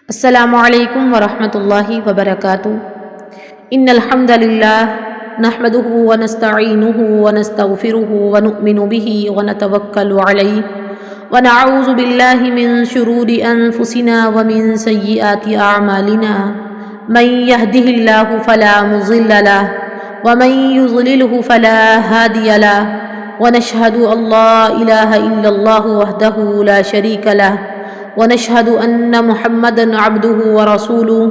السلام علیکم ورحمۃ اللہ وبرکاتہ۔ ان الحمد للہ نحمده ونستعینه ونستغفره ونؤمن به ونتوکل علیہ ونعوذ باللہ من شرور انفسنا ومن سیئات اعمالنا من يهده اللہ فلا مضل له ومن يضلله فلا هادی له ونشهد ان لا الہ الا اللہ وحدہ لا شریک له ونشهد أن محمدًا عبده ورسوله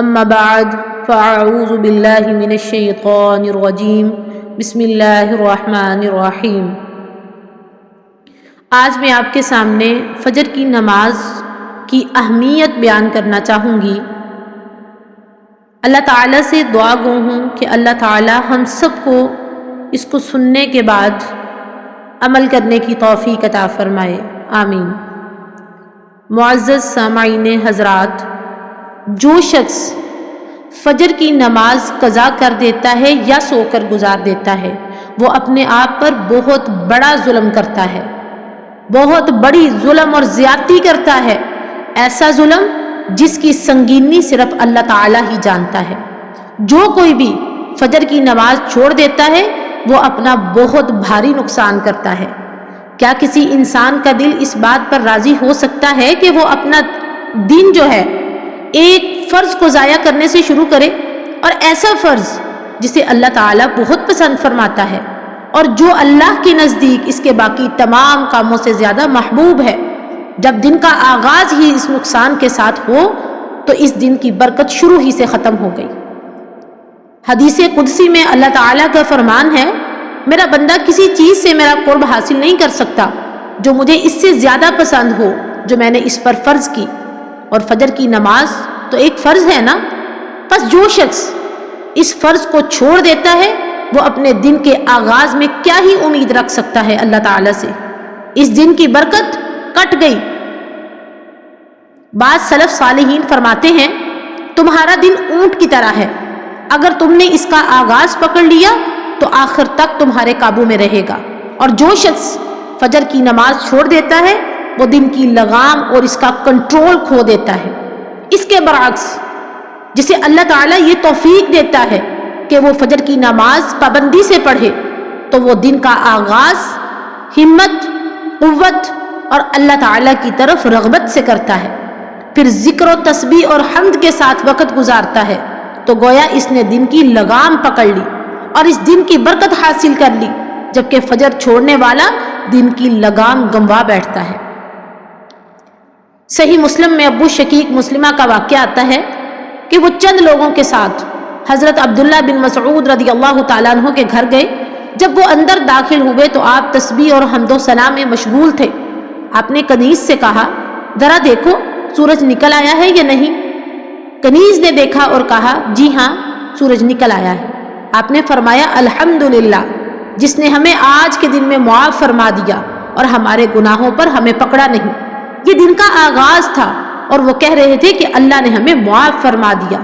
أما بعد فأعوذ بالله من الشيطان الرجيم بسم الله الرحمن الرحيم۔ آج میں آپ کے سامنے فجر کی نماز کی اہمیت بیان کرنا چاہوں گی۔ اللہ تعالیٰ سے دعا گو ہوں کہ اللہ تعالیٰ ہم سب کو اس کو سننے کے بعد عمل کرنے کی توفیق عطا فرمائے، آمین۔ معزز سامعین حضرات، جو شخص فجر کی نماز قضا کر دیتا ہے یا سو کر گزار دیتا ہے وہ اپنے آپ پر بہت بڑا ظلم کرتا ہے، بہت بڑی ظلم اور زیادتی کرتا ہے، ایسا ظلم جس کی سنگینی صرف اللہ تعالیٰ ہی جانتا ہے۔ جو کوئی بھی فجر کی نماز چھوڑ دیتا ہے وہ اپنا بہت بھاری نقصان کرتا ہے۔ کیا کسی انسان کا دل اس بات پر راضی ہو سکتا ہے کہ وہ اپنا دن جو ہے ایک فرض کو ضائع کرنے سے شروع کرے، اور ایسا فرض جسے اللہ تعالیٰ بہت پسند فرماتا ہے اور جو اللہ کے نزدیک اس کے باقی تمام کاموں سے زیادہ محبوب ہے؟ جب دن کا آغاز ہی اس نقصان کے ساتھ ہو تو اس دن کی برکت شروع ہی سے ختم ہو گئی۔ حدیث قدسی میں اللہ تعالیٰ کا فرمان ہے، میرا بندہ کسی چیز سے میرا قرب حاصل نہیں کر سکتا جو مجھے اس سے زیادہ پسند ہو جو میں نے اس پر فرض کی، اور فجر کی نماز تو ایک فرض ہے نا۔ بس جو شخص اس فرض کو چھوڑ دیتا ہے وہ اپنے دن کے آغاز میں کیا ہی امید رکھ سکتا ہے اللہ تعالیٰ سے؟ اس دن کی برکت کٹ گئی۔ بعض سلف صالحین فرماتے ہیں، تمہارا دن اونٹ کی طرح ہے، اگر تم نے اس کا آغاز پکڑ لیا تو آخر تک تمہارے قابو میں رہے گا، اور جو شخص فجر کی نماز چھوڑ دیتا ہے وہ دن کی لگام اور اس کا کنٹرول کھو دیتا ہے۔ اس کے برعکس جسے اللہ تعالیٰ یہ توفیق دیتا ہے کہ وہ فجر کی نماز پابندی سے پڑھے تو وہ دن کا آغاز ہمت، قوت اور اللہ تعالیٰ کی طرف رغبت سے کرتا ہے، پھر ذکر و تسبیح اور حمد کے ساتھ وقت گزارتا ہے تو گویا اس نے دن کی لگام پکڑ لی اور اس دن کی برکت حاصل کر لی، جبکہ فجر چھوڑنے والا دن کی لگام گنوا بیٹھتا ہے۔ صحیح مسلم میں ابو شقیق مسلمہ کا واقعہ آتا ہے کہ وہ چند لوگوں کے ساتھ حضرت عبداللہ بن مسعود رضی اللہ تعالیٰ عنہ کے گھر گئے۔ جب وہ اندر داخل ہوئے تو آپ تسبیح اور حمد و ثنا میں مشغول تھے۔ آپ نے کنیز سے کہا، ذرا دیکھو سورج نکل آیا ہے یا نہیں؟ کنیز نے دیکھا اور کہا، جی ہاں سورج نکل آیا ہے۔ آپ نے فرمایا، الحمدللہ جس نے ہمیں آج کے دن میں معاف فرما دیا اور ہمارے گناہوں پر ہمیں پکڑا نہیں۔ یہ دن کا آغاز تھا اور وہ کہہ رہے تھے کہ اللہ نے ہمیں معاف فرما دیا۔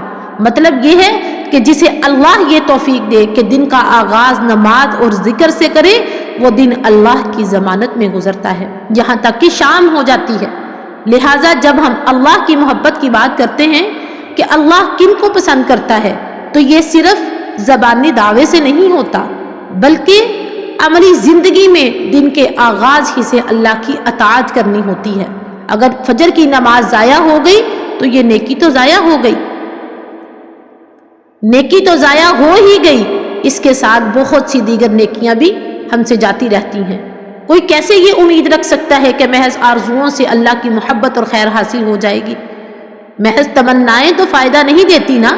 مطلب یہ ہے کہ جسے اللہ یہ توفیق دے کہ دن کا آغاز نماز اور ذکر سے کرے وہ دن اللہ کی ضمانت میں گزرتا ہے یہاں تک کہ شام ہو جاتی ہے۔ لہٰذا جب ہم اللہ کی محبت کی بات کرتے ہیں کہ اللہ کن کو پسند کرتا ہے تو یہ صرف زبانی دعوے سے نہیں ہوتا بلکہ عملی زندگی میں دن کے آغاز ہی سے اللہ کی اطاعت کرنی ہوتی ہے۔ اگر فجر کی نماز ضائع ہو گئی تو یہ نیکی تو ضائع ہو گئی، نیکی تو ضائع ہو ہی گئی، اس کے ساتھ بہت سی دیگر نیکیاں بھی ہم سے جاتی رہتی ہیں۔ کوئی کیسے یہ امید رکھ سکتا ہے کہ محض آرزوؤں سے اللہ کی محبت اور خیر حاصل ہو جائے گی؟ محض تمنائیں تو فائدہ نہیں دیتی نا۔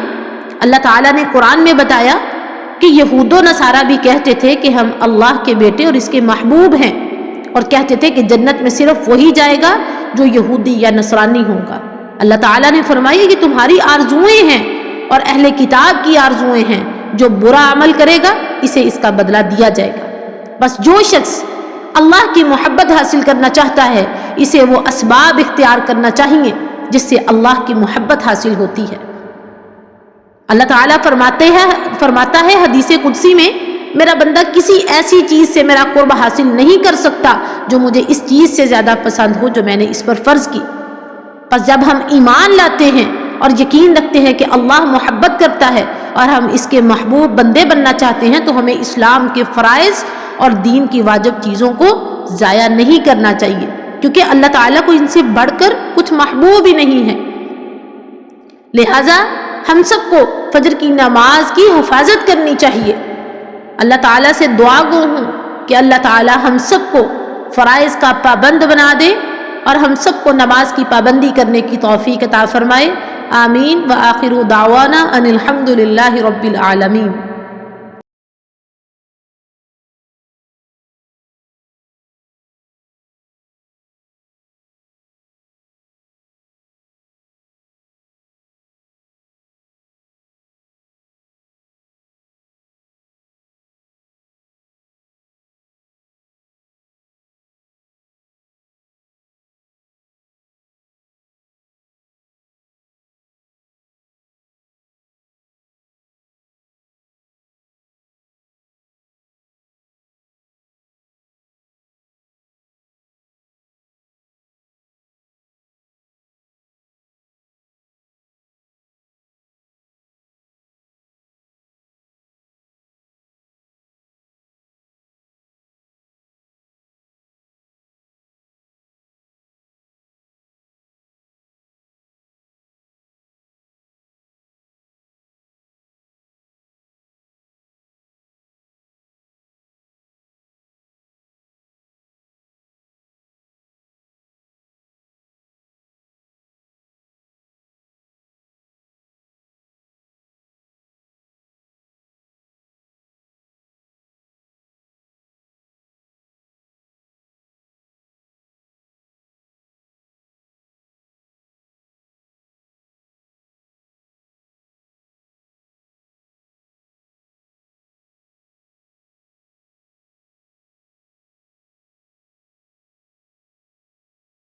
اللہ تعالیٰ نے قرآن میں بتایا کہ یہود و نصارہ بھی کہتے تھے کہ ہم اللہ کے بیٹے اور اس کے محبوب ہیں، اور کہتے تھے کہ جنت میں صرف وہی جائے گا جو یہودی یا نصرانی ہوگا۔ اللہ تعالیٰ نے فرمایا کہ تمہاری آرزوئیں ہیں اور اہل کتاب کی آرزوئیں ہیں، جو برا عمل کرے گا اسے اس کا بدلہ دیا جائے گا۔ بس جو شخص اللہ کی محبت حاصل کرنا چاہتا ہے اسے وہ اسباب اختیار کرنا چاہیے جس سے اللہ کی محبت حاصل ہوتی ہے۔ اللہ تعالیٰ فرماتا ہے حدیث قدسی میں، میرا بندہ کسی ایسی چیز سے میرا قرب حاصل نہیں کر سکتا جو مجھے اس چیز سے زیادہ پسند ہو جو میں نے اس پر فرض کی۔ بس جب ہم ایمان لاتے ہیں اور یقین رکھتے ہیں کہ اللہ محبت کرتا ہے اور ہم اس کے محبوب بندے بننا چاہتے ہیں تو ہمیں اسلام کے فرائض اور دین کی واجب چیزوں کو ضائع نہیں کرنا چاہیے، کیونکہ اللہ تعالیٰ کو ان سے بڑھ کر کچھ محبوب ہی نہیں ہے۔ لہٰذا ہم سب کو فجر کی نماز کی حفاظت کرنی چاہیے۔ اللہ تعالیٰ سے دعا گو ہوں کہ اللہ تعالیٰ ہم سب کو فرائض کا پابند بنا دے اور ہم سب کو نماز کی پابندی کرنے کی توفیق عطا فرمائے۔ آمین۔ وآخر دعوانا ان الحمد للہ رب العالمین۔